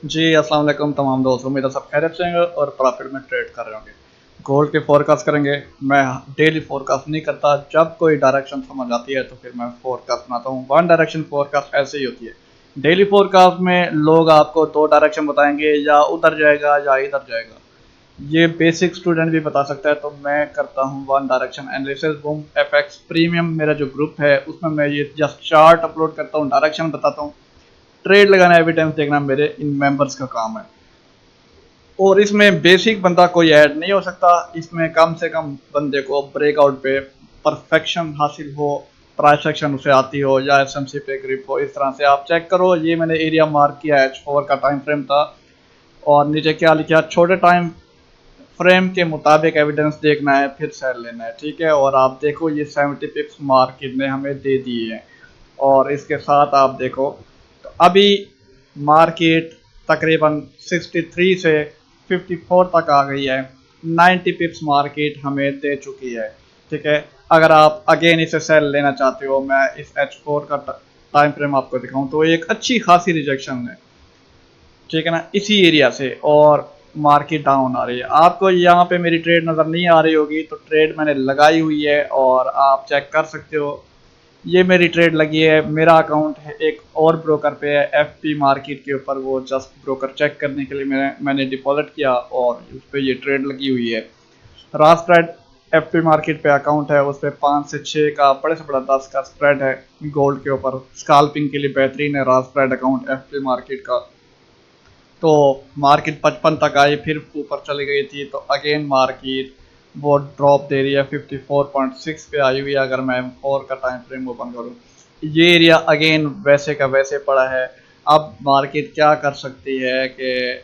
जी अस्सलाम वालेकुम तमाम दोस्तों, उम्मीद है सब खैरियत से होंगे और प्रॉफिट में ट्रेड कर रहे होंगे। गोल्ड के फोरकास्ट करेंगे। मैं डेली फोरकास्ट नहीं करता, जब कोई डायरेक्शन समझ आती है तो फिर मैं फोरकास्ट बनाता हूँ। वन डायरेक्शन फोरकास्ट ऐसे ही होती है। डेली फोरकास्ट में लोग आपको दो डायरेक्शन बताएंगे, या उधर जाएगा या इधर जाएगा। ये बेसिक स्टूडेंट भी बता सकता है। तो मैं करता हूँ one direction analysis. Boom FX premium मेरा जो ग्रुप है उसमें मैं ये जस्ट चार्ट अपलोड करता हूँ, डायरेक्शन बताता हूँ। ट्रेड लगाना, एविडेंस देखना मेरे इन मेंबर्स का काम है। और इसमें बेसिक बंदा कोई ऐड नहीं हो सकता। इसमें कम से कम बंदे को ब्रेकआउट पे परफेक्शन हासिल हो, ट्रांसैक्शन उसे आती हो, या एसएमसी पे ग्रिप हो। इस तरह से आप चेक करो। ये मैंने एरिया मार्क किया, H4 का टाइम फ्रेम था, और नीचे क्या लिखा, छोटे टाइम फ्रेम के मुताबिक एविडेंस देखना है फिर सेल लेना है। ठीक है, और आप देखो ये 70 पिप्स मार्केट ने हमें दे दिए हैं। और इसके साथ आप देखो तो अभी मार्केट तकरीबन 63 से 54 तक आ गई है। 90 पिप्स मार्केट हमें दे चुकी है। ठीक है, अगर आप अगेन इसे सेल लेना चाहते हो, मैं इस H4 का टाइम फ्रेम आपको दिखाऊं तो एक अच्छी खासी रिजेक्शन है। ठीक है ना, इसी एरिया से, और मार्केट डाउन आ रही है। आपको यहाँ पे मेरी ट्रेड नज़र नहीं आ रही होगी, तो ट्रेड मैंने लगाई हुई है और आप चेक कर सकते हो। ये मेरी ट्रेड लगी है। मेरा अकाउंट है एक और ब्रोकर पे है, एफपी मार्केट के ऊपर। वो जस्ट ब्रोकर चेक करने के लिए मैंने डिपॉजिट किया और उस पर ये ट्रेड लगी हुई है। रात स्प्रेड एफपी मार्केट पे अकाउंट है, उस पर 5 से 6 का, बड़े से बड़ा 10 का स्प्रेड है गोल्ड के ऊपर। स्काल्पिंग के लिए बेहतरीन है रात स्प्रेड अकाउंट एफपी मार्केट का। तो मार्केट 55 तक आई, फिर ऊपर चली गई थी, तो अगेन मार्केट वो ड्रॉप दे रही है। 54.6 पे आई हुई है। अगर मैं M4 का टाइम फ्रेम ओपन करूँ, ये एरिया अगेन वैसे का वैसे पड़ा है। अब मार्केट क्या कर सकती है कि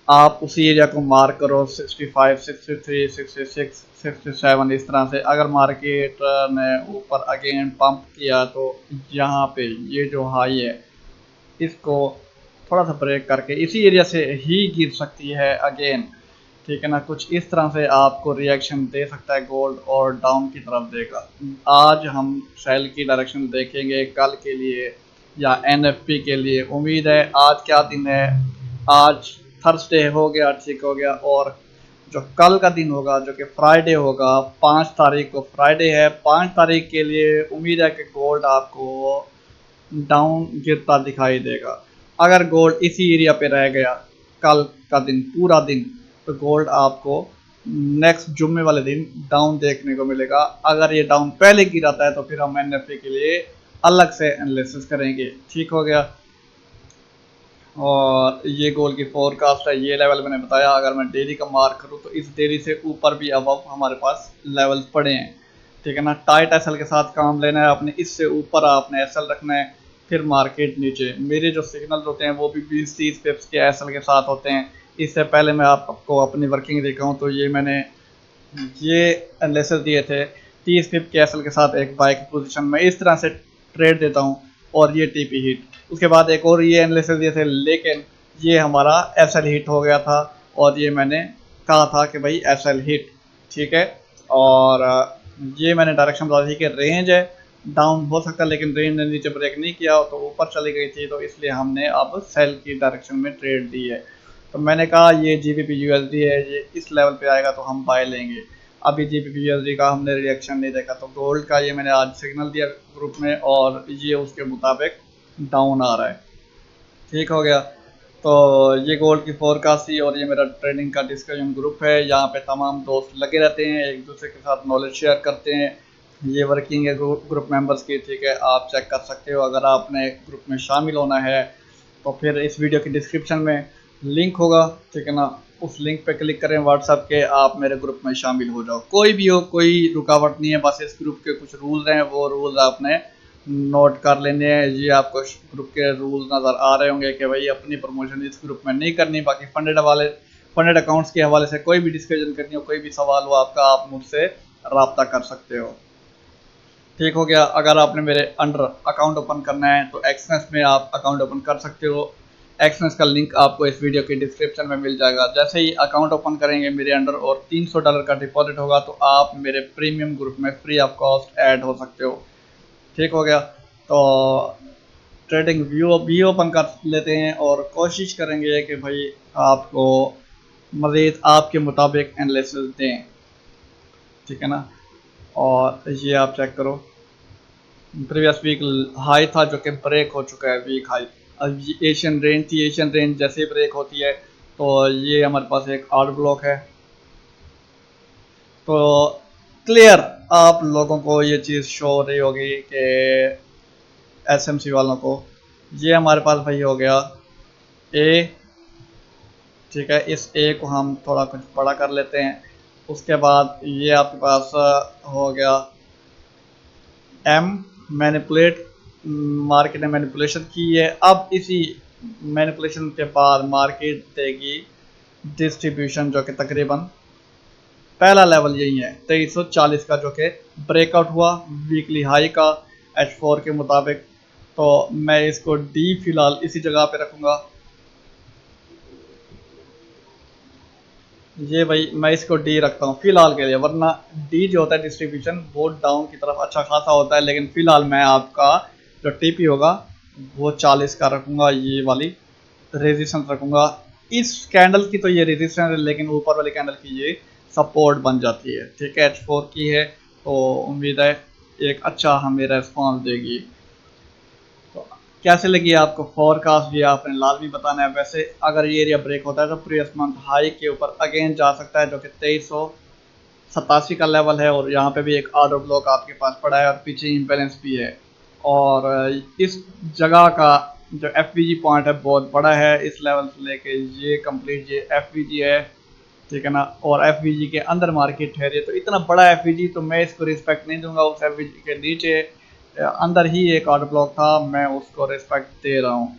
आप उसी एरिया को मार्क करो, 65, 63, 66, 67, इस तरह से। अगर मार्केट ने ऊपर अगेन पंप किया तो यहाँ पे ये जो हाई है इसको थोड़ा सा ब्रेक करके इसी एरिया से ही गिर सकती है अगेन। ठीक है ना, कुछ इस तरह से आपको रिएक्शन दे सकता है गोल्ड, और डाउन की तरफ देगा। आज हम सेल की डायरेक्शन देखेंगे कल के लिए या एनएफपी के लिए। उम्मीद है, आज क्या दिन है, आज थर्सडे हो गया, ठीक हो गया। और जो कल का दिन होगा, जो कि फ्राइडे होगा, 5 तारीख को फ्राइडे है, 5 तारीख के लिए उम्मीद है कि गोल्ड आपको डाउन गिरता दिखाई देगा। अगर गोल्ड इसी एरिया पे रह गया कल का दिन पूरा दिन, तो गोल्ड आपको नेक्स्ट जुम्मे वाले दिन डाउन देखने को मिलेगा। अगर ये डाउन पहले गिराता है तो फिर हम एनएफपी के लिए अलग से एनालिसिस करेंगे। ठीक हो गया। और ये गोल की फोरकास्ट है, ये लेवल मैंने बताया। अगर मैं डेली का मार्क करूँ तो इस डेली से ऊपर भी अबव हमारे पास लेवल पड़े हैं। ठीक है ना, टाइट एसएल के साथ काम लेना है आपने, इससे ऊपर आपने एसएल रखना है, फिर मार्केट नीचे। मेरे जो सिग्नल होते हैं वो भी 20-30 पिप्स के एसएल के साथ होते हैं। इससे पहले मैं आपको अपनी वर्किंग दिखाऊं तो ये मैंने ये एनालिसिस दिए थे 30 पिप के एसएल के साथ एक बाय की पोजीशन में, इस तरह से ट्रेड देता हूँ। और ये टीपी हिट, उसके बाद एक और ये एनालिसिस दिए थे, लेकिन ये हमारा एसएल हिट हो गया था। और ये मैंने कहा था कि भाई एसएल हिट। ठीक है, और ये मैंने डायरेक्शन बता दी कि रेंज है, डाउन हो सकता है, लेकिन रेंज ने नीचे ब्रेक नहीं किया तो ऊपर चली गई थी, तो इसलिए हमने अब सेल की डायरेक्शन में ट्रेड दी है। तो मैंने कहा ये जीबीपी यूएसडी है, ये इस लेवल पे आएगा तो हम बाय लेंगे। अभी जीबीपी यूएसडी का हमने रिएक्शन नहीं देखा, तो गोल्ड का ये मैंने आज सिग्नल दिया ग्रुप में, और ये उसके मुताबिक डाउन आ रहा है। ठीक हो गया। तो ये गोल्ड की फोरकास्ट थी, और ये मेरा ट्रेडिंग का डिस्कशन ग्रुप है। यहाँ पे तमाम दोस्त लगे रहते हैं, एक दूसरे के साथ नॉलेज शेयर करते हैं। ये वर्किंग है ग्रुप मेंबर्स की। ठीक है, आप चेक कर सकते हो। अगर आपने ग्रुप में शामिल होना है तो फिर इस वीडियो की डिस्क्रिप्शन में लिंक होगा। ठीक है ना, उस लिंक पे क्लिक करें व्हाट्सएप के, आप मेरे ग्रुप में शामिल हो जाओ। कोई भी हो, कोई रुकावट नहीं है, बस इस ग्रुप के कुछ रूल्स हैं, वो रूल्स आपने नोट कर लेने हैं। ये आपको ग्रुप के रूल्स नज़र आ रहे होंगे कि भाई अपनी प्रमोशन इस ग्रुप में नहीं करनी। बाकी फंडेड अकाउंट्स के हवाले से कोई भी डिस्कशन करनी हो, कोई भी सवाल हो आपका, आप मुझसे रब्ता कर सकते हो। ठीक हो गया। अगर आपने मेरे अंडर अकाउंट ओपन करना है तो एक्सनेस में आप अकाउंट ओपन कर सकते हो। एक्सनेस का लिंक आपको इस वीडियो के डिस्क्रिप्शन में मिल जाएगा। जैसे ही अकाउंट ओपन करेंगे मेरे अंडर और $300 का डिपॉजिट होगा, तो आप मेरे प्रीमियम ग्रुप में फ्री ऑफ कॉस्ट ऐड हो सकते हो। ठीक हो गया। तो ट्रेडिंग व्यू भी ओपन कर लेते हैं और कोशिश करेंगे कि भाई आपको मज़ीद आपके मुताबिक एनालिसिस दें, ठीक है ना। और ये आप चेक करो, प्रीवियस वीक हाई था जो कि ब्रेक हो चुका है, वीक हाई। अब ये एशियन रेंज थी, एशियन रेंज जैसे ही ब्रेक होती है तो ये हमारे पास एक आर्ट ब्लॉक है। तो क्लियर आप लोगों को ये चीज़ शो हो रही होगी कि एसएमसी वालों को, ये हमारे पास भाई हो गया ए, ठीक है। इस ए को हम थोड़ा कुछ बड़ा कर लेते हैं। उसके बाद ये आपके पास हो गया एम, मैनिपुलेट, मार्केट ने मैनिपुलेशन की है। अब इसी मैनिपुलेशन के बाद मार्केट देगी डिस्ट्रीब्यूशन जो कि तकरीबन पहला लेवल यही है 2340 का, जो कि ब्रेकआउट हुआ वीकली हाई का H4 के मुताबिक। तो मैं इसको डी फिलहाल इसी जगह पे रखूँगा। ये भाई मैं इसको डी रखता हूँ फिलहाल के लिए, वरना डी जो होता है डिस्ट्रीब्यूशन वो डाउन की तरफ अच्छा खासा होता है। लेकिन फिलहाल मैं आपका जो टीपी होगा वो 40 का रखूँगा, ये वाली रेजिस्टेंस रखूँगा। इस कैंडल की तो ये रेजिस्टेंस है, लेकिन ऊपर वाली कैंडल की ये सपोर्ट बन जाती है, ठीक है। H4 की है तो उम्मीद है एक अच्छा हमें रेस्पॉन्स देगी। तो कैसे लगी आपको फोरकास्ट, ये आपने लाजमी बताना है। वैसे अगर ये एरिया ब्रेक होता है तो प्रीवियस मंथ हाई के ऊपर अगेन जा सकता है, जो कि 2387 का लेवल है। और यहाँ पे भी एक ऑर्डर ब्लॉक आपके पास पड़ा है और पीछे इम्बैलेंस भी है। और इस जगह का जो एफवीजी पॉइंट है बहुत बड़ा है, इस लेवल से लेके ये कंप्लीट ये एफवीजी है, ठीक है ना। और एफवीजी के अंदर मार्केट ठहरी, तो इतना बड़ा एफवीजी तो मैं इसको रिस्पेक्ट नहीं दूंगा। उस एफवीजी के नीचे अंदर ही एक ऑर्डर ब्लॉक था, मैं उसको रिस्पेक्ट दे रहा हूँ,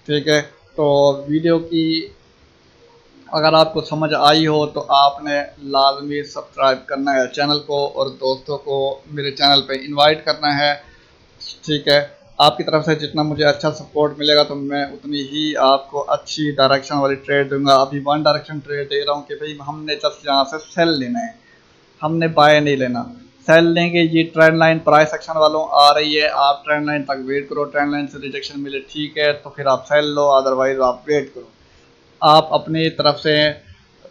ठीक है। तो वीडियो की अगर आपको समझ आई हो तो आपने लाजमी सब्सक्राइब करना है चैनल को और दोस्तों को मेरे चैनल पे इनवाइट करना है, ठीक है। आपकी तरफ से जितना मुझे अच्छा सपोर्ट मिलेगा तो मैं उतनी ही आपको अच्छी डायरेक्शन वाली ट्रेड दूंगा। अभी वन डायरेक्शन ट्रेड दे रहा हूँ कि भाई हमने जस्ट यहाँ से सेल लेना है, हमने बाय नहीं लेना। सेल लेंगे, ये ट्रेंड लाइन प्राइस एक्शन वालों आ रही है, आप ट्रेंड लाइन तक वेट करो, ट्रेंड लाइन से रिजेक्शन मिले ठीक है तो फिर आप सेल लो, अदरवाइज आप वेट करो। आप अपनी तरफ से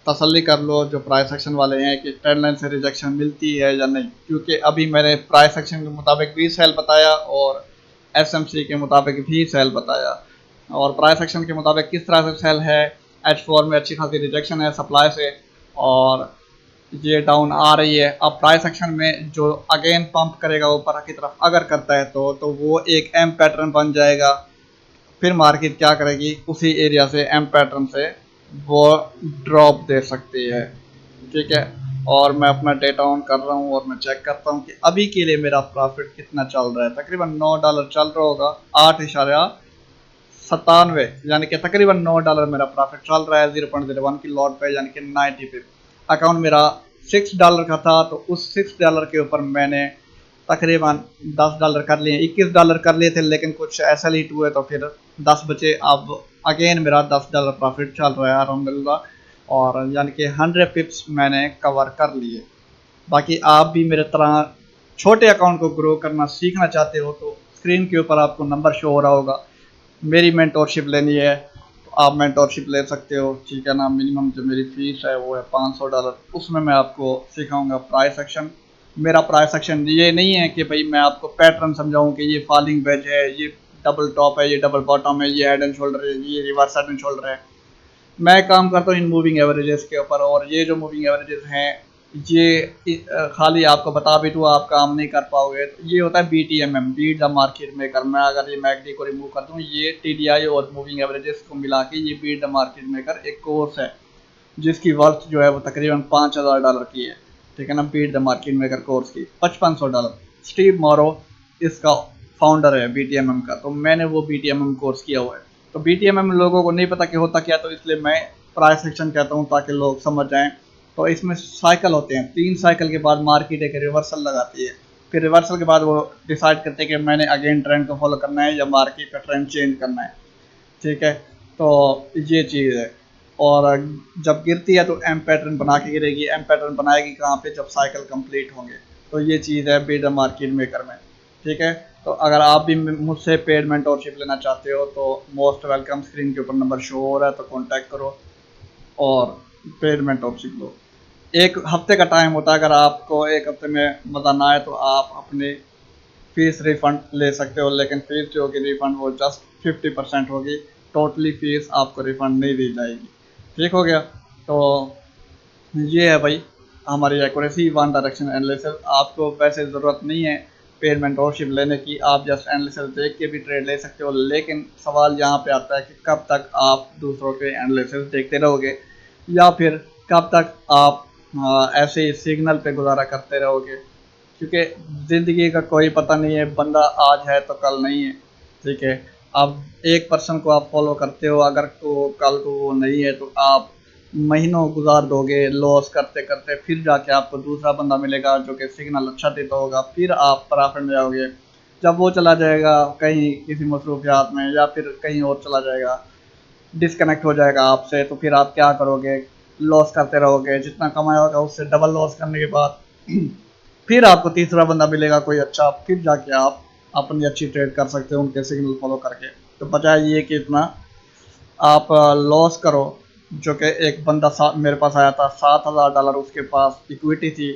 तसल्ली कर लो जो प्राइस एक्शन वाले हैं कि ट्रेंड लाइन से रिजेक्शन मिलती है या नहीं, क्योंकि अभी मैंने प्राइस एक्शन के मुताबिक भी सेल बताया और एसएमसी के मुताबिक भी सेल बताया। और प्राइस एक्शन के मुताबिक किस तरह से सेल है, H4 में अच्छी खासी रिजेक्शन है सप्लाई से और ये डाउन आ रही है। अब प्राइस एक्शन में जो अगेन पंप करेगा ऊपर की तरफ अगर करता है तो वो एक एम पैटर्न बन जाएगा। फिर मार्केट क्या करेगी, उसी एरिया से एम पैटर्न से वो ड्रॉप दे सकती है, ठीक है। और मैं अपना डेटा ऑन कर रहा हूँ और मैं चेक करता हूँ कि अभी के लिए मेरा प्रॉफिट कितना चल रहा है। तकरीबन $9 चल रहा होगा, 8.97, यानी कि तकरीबन $9 मेरा प्रॉफिट चल रहा है 0.01 की लॉट पे, यानी कि 90 पे। अकाउंट मेरा $6 का था तो उस $6 के ऊपर मैंने तकरीबन $10 कर लिए, $21 कर लिए थे, लेकिन कुछ ऐसा लीट हुए तो फिर 10 बचे। अब अगेन मेरा $10 प्रॉफिट चल रहा है अलहम्दुलिल्लाह, और यानी कि 100 पिप्स मैंने कवर कर लिए। बाकी आप भी मेरे तरह छोटे अकाउंट को ग्रो करना सीखना चाहते हो तो स्क्रीन के ऊपर आपको नंबर शो हो रहा होगा, मेरी मेंटोरशिप लेनी है तो आप मेंटोरशिप ले सकते हो, ठीक है ना। मिनिमम जो मेरी फीस है वो है $500, उसमें मैं आपको सिखाऊंगा प्राइस एक्शन। मेरा प्राइस एक्शन ये नहीं है कि भाई मैं आपको पैटर्न समझाऊं कि ये फॉलिंग वेज है, ये डबल टॉप है, ये डबल बॉटम है, ये हेड एंड शोल्डर है, ये रिवर्स हेड एंड शोल्डर है। मैं काम करता हूँ इन मूविंग एवरेजेस के ऊपर, और ये जो मूविंग एवरेजेस हैं ये खाली आपको बता भी तो आप काम नहीं कर पाओगे। तो ये होता है BTMM, beat the market maker. मैं अगर ये मैकडी को रिमूव कर दूँ, ये TDI और मूविंग एवरेजेस को मिला के ये बीट द मार्केट मेकर एक कोर्स है जिसकी वर्थ जो है वो तकरीबन $5000 की है, ठीक है ना। Beat the market maker course की $5500। स्टीव मॉरो इसका फाउंडर है BTMM का, तो मैंने वो BTMM कोर्स किया हुआ है। तो BTMM लोगों को नहीं पता कि होता क्या, तो इसलिए मैं प्राइस एक्शन कहता हूँ ताकि लोग समझ जाएं। तो इसमें साइकिल होते हैं, 3 साइकिल के बाद मार्केट एक रिवर्सल लगाती है, फिर रिवर्सल के बाद वो डिसाइड करते हैं कि मैंने अगेन ट्रेंड को फॉलो करना है या मार्केट का ट्रेंड चेंज करना है, ठीक है। तो ये चीज़ है। और जब गिरती है तो एम पैटर्न बना के गिरेगी, एम पैटर्न बनाएगी कहाँ पे, जब साइकिल कंप्लीट होंगे। तो ये चीज़ है बीट द मार्केट मेकर में, ठीक है। तो अगर आप भी मुझसे पेड मेंटोरशिप लेना चाहते हो तो मोस्ट वेलकम, स्क्रीन के ऊपर नंबर शो हो रहा है तो कांटेक्ट करो और पेड मेंटोरशिप लो। एक हफ्ते का टाइम होता है, अगर आपको एक हफ्ते में मज़ा ना आए तो आप अपने फीस रिफंड ले सकते हो, लेकिन फीस जो होगी रिफंड वो जस्ट 50% होगी, टोटली फीस आपको रिफंड नहीं दी जाएगी। ठीक हो गया। तो ये है भाई हमारी एक्यूरेसी वन डायरेक्शन एनालिसिस। आपको वैसे ज़रूरत नहीं है पेड मेंटोरशिप लेने की, आप जस्ट एनालिसिस देख के भी ट्रेड ले सकते हो, लेकिन सवाल यहाँ पे आता है कि कब तक आप दूसरों के एनालिसिस देखते रहोगे या फिर कब तक आप ऐसे ही सिग्नल पे गुजारा करते रहोगे, क्योंकि ज़िंदगी का कोई पता नहीं है, बंदा आज है तो कल नहीं है। ठीक है, अब एक पर्सन को आप फॉलो करते हो, अगर तो कल को वो नहीं है तो आप महीनों गुजार दोगे लॉस करते करते, फिर जाके आपको दूसरा बंदा मिलेगा जो कि सिग्नल अच्छा देता होगा, फिर आप प्रॉफिट में जाओगे। जब वो चला जाएगा कहीं किसी मसरूफियात में या फिर कहीं और चला जाएगा, डिस्कनेक्ट हो जाएगा आपसे, तो फिर आप क्या करोगे? लॉस करते रहोगे, जितना कमाया होगा उससे डबल लॉस करने के बाद फिर आपको तीसरा बंदा मिलेगा कोई अच्छा, फिर जाके आप अपनी अच्छी ट्रेड कर सकते हो उनके सिग्नल फॉलो करके। तो बजाय ये कि इतना आप लॉस करो, जो कि एक बंदा मेरे पास आया था $7,000 उसके पास इक्विटी थी,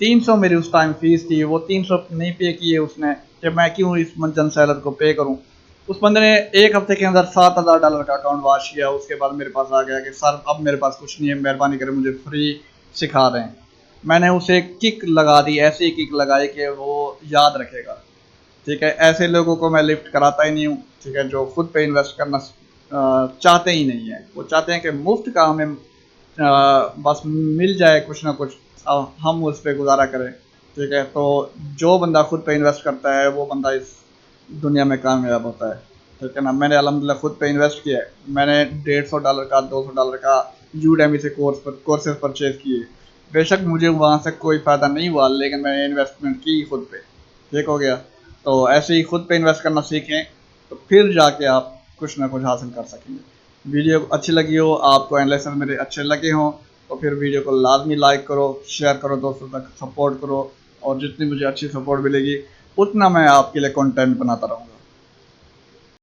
300 मेरी उस टाइम फीस थी, वो 300 नहीं पे किए उसने, कि मैं क्यों इस मंजन सेलर को पे करूं। उस बंदे ने एक हफ्ते के अंदर $7,000 का अकाउंट वाश किया, उसके बाद मेरे पास आ गया कि सर अब मेरे पास कुछ नहीं है, मेहरबानी करें मुझे फ्री सिखा दें। मैंने उसे किक लगा दी, ऐसी किक लगाई कि वो याद रखेगा। ठीक है, ऐसे लोगों को मैं लिफ्ट कराता ही नहीं हूँ। ठीक है, जो खुद पे इन्वेस्ट करना चाहते ही नहीं है, वो चाहते हैं कि मुफ्त का हमें बस मिल जाए कुछ ना कुछ, हम उस पर गुजारा करें। ठीक है, तो जो बंदा खुद पे इन्वेस्ट करता है वो बंदा इस दुनिया में कामयाब होता है। ठीक है ना, मैंने अल्हम्दुलिल्लाह खुद पे इन्वेस्ट किया है, मैंने $150 का $200 का यूडेमी से कोर्सेज परचेज किए। बेशक मुझे वहाँ से कोई फ़ायदा नहीं हुआ, लेकिन मैंने इन्वेस्टमेंट की खुद पे। ठीक हो गया। तो ऐसे ही खुद पे इन्वेस्ट करना सीखें, तो फिर जाके आप कुछ ना कुछ हासिल कर सकेंगे। वीडियो अच्छी लगी हो, आपको एनालिसिस मेरे अच्छे लगे हों, तो फिर वीडियो को लाजमी लाइक करो, शेयर करो, दोस्तों तक सपोर्ट करो, और जितनी मुझे अच्छी सपोर्ट मिलेगी उतना मैं आपके लिए कंटेंट बनाता रहूँगा।